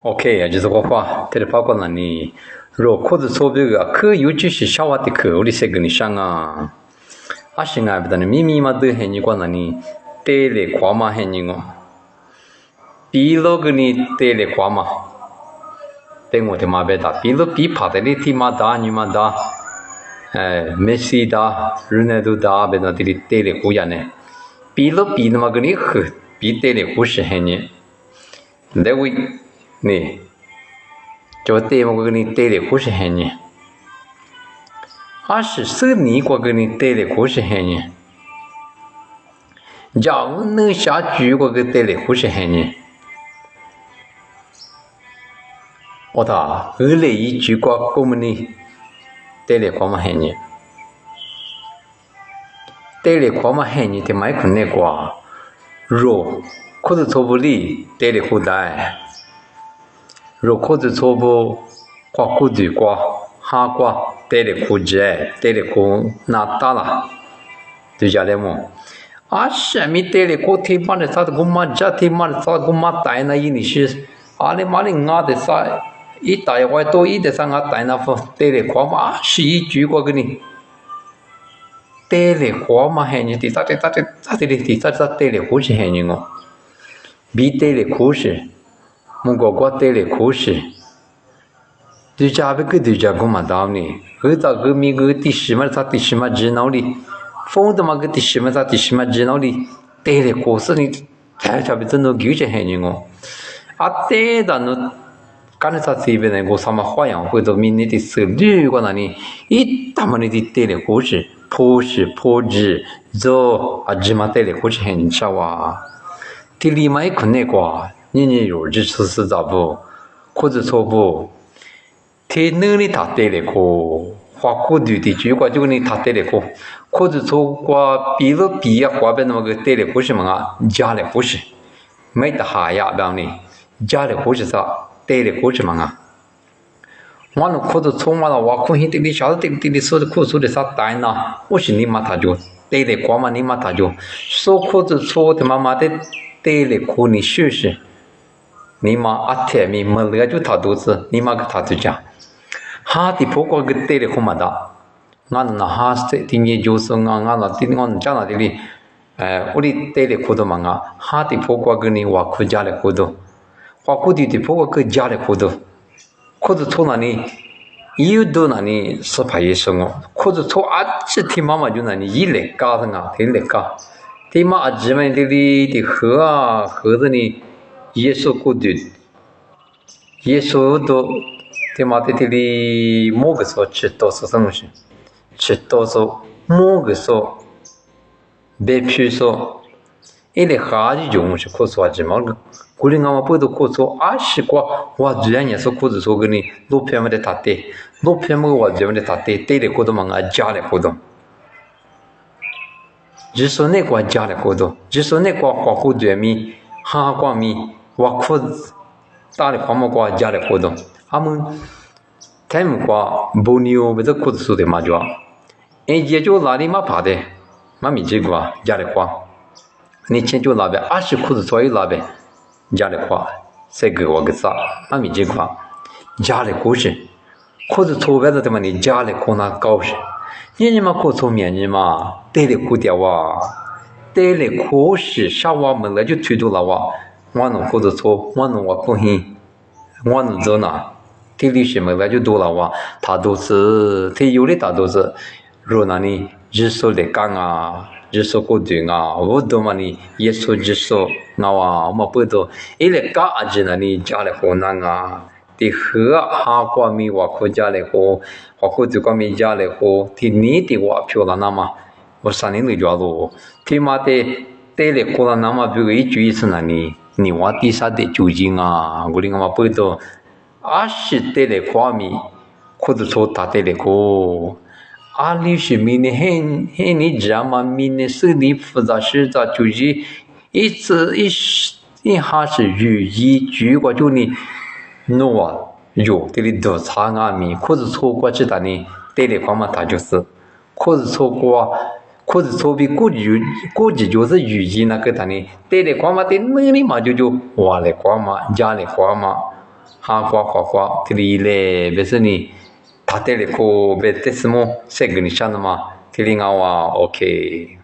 OK，就是我话，这里包括了你，若裤子错别个，可尤其是小娃的课，我的些跟你上啊，啊是爱不得你咪咪嘛都很你讲了你，带来夸嘛很你哦，比了个你带来夸嘛，等我的妈别打，比了比怕的你提嘛打你嘛打，梅西打，热内都打，别那这里带来夸呀呢，比了比那么个你喝，比带来夸是很你，那位。你就对我给你带来故事很呢，20年我给你带来故事很呢，假如能下句我给带来故事很呢，我打二来一句话我们呢带来ความ很呢，带来ความ很呢的买困难瓜，若可是错不里带来负担。如果是错不，挂固对挂，哈挂带来苦节，带来苦那大了，对家来么？什么带来苦天妈的啥子苦妈家天妈的啥苦妈带那一你是，里妈的伢的啥，一带外多一的啥伢带那副带来苦嘛，是一句话给你，带来苦嘛还你的啥的带来苦是还你哦，比带来苦是。我哥哥带来苦事，对家别个对家公嘛道呢，到个米个第十嘛啥第十嘛知道哩，风的嘛个第十嘛啥第十嘛知道哩，带来苦事呢，太家别真都纠结很呢哦，带到那，干的啥这边呢？我什么花样或者明年的手里个那里，一大么你的带来苦事，破纸做芝麻带来苦事很少啊，这里嘛一困难瓜。你有日是咋不？或者错不？他能力他带来个，花苦对的句话就你他带来个，或者错过比了比呀，花边那么个带来个什么啊？家里不是，没得哈呀，让你家里不是啥带来个什么啊？我那或者错嘛了，我可能对你晓得对你说的苦说的啥带呢？我是你妈他就带来过嘛，你妈他就说或者错的妈妈的带来苦你试试。你妈天咪没了就他肚子，你妈个他就讲，哈的婆婆个带的好嘛的，俺那哈是的你就是俺那的俺家那的哩，我的带的苦的嘛啊，哈的婆婆个你话苦家的苦的，话苦的婆婆个家的苦的，苦的从那里，有的那里是怕也是我，苦的从这听妈妈就那里一来搞的啊，一来搞，听妈这边的哩的喝的呢。耶稣过的，耶稣都他妈的里某个说吃多少什么事，吃多少某个说，别皮说，一来哈就用是可说什么个，过来俺们不都可说20个，我这样也是可是说给你路边么的他带，路边么我这么的他带的过多嘛俺家的过多，只说那个家的过多，只说那个花过多米，哈过米。我苦打的ความ么瓜家的活动，他们他们瓜不牛不是苦子说的嘛就，也就哪里嘛怕的，嘛没这个家的瓜，你先就那边20苦子左右那边家的瓜，这个我个啥，嘛没这个家的故事，苦子错别的嘛你家的苦那高是，你嘛苦错面你嘛带的苦掉啊，带的苦是啥话没了就推住了哇。我弄或者错，我弄我不行，我弄做哪？这里什么那就多了哇，他都是他有的他都是，如那里日说的讲啊，日说过对啊，我都嘛你也说日说，那哇我们不都一来讲啊，就那里家里河南啊，的河哈过米我国家里河，我国这个米家里河，的你的我漂亮那么，我3年来着咯，他妈的带来河南那么比如一句意思那里。你话第啥的究竟啊？我哋我不到20带来画面，或者说他带来个，20是明年很你知道吗？明年是你复杂是咋就是一下是语义句话就你弄啊有这里多差啊米，或者错过知道呢带来画嘛他就是，或者错过。或者说比估计就是语言那个他呢，带来光嘛，带能力嘛就话来光嘛，家来光嘛，はこわこわこわ、テリレ、別に、立てるこう、別ですも、セグにしゃのま、テリガは OK。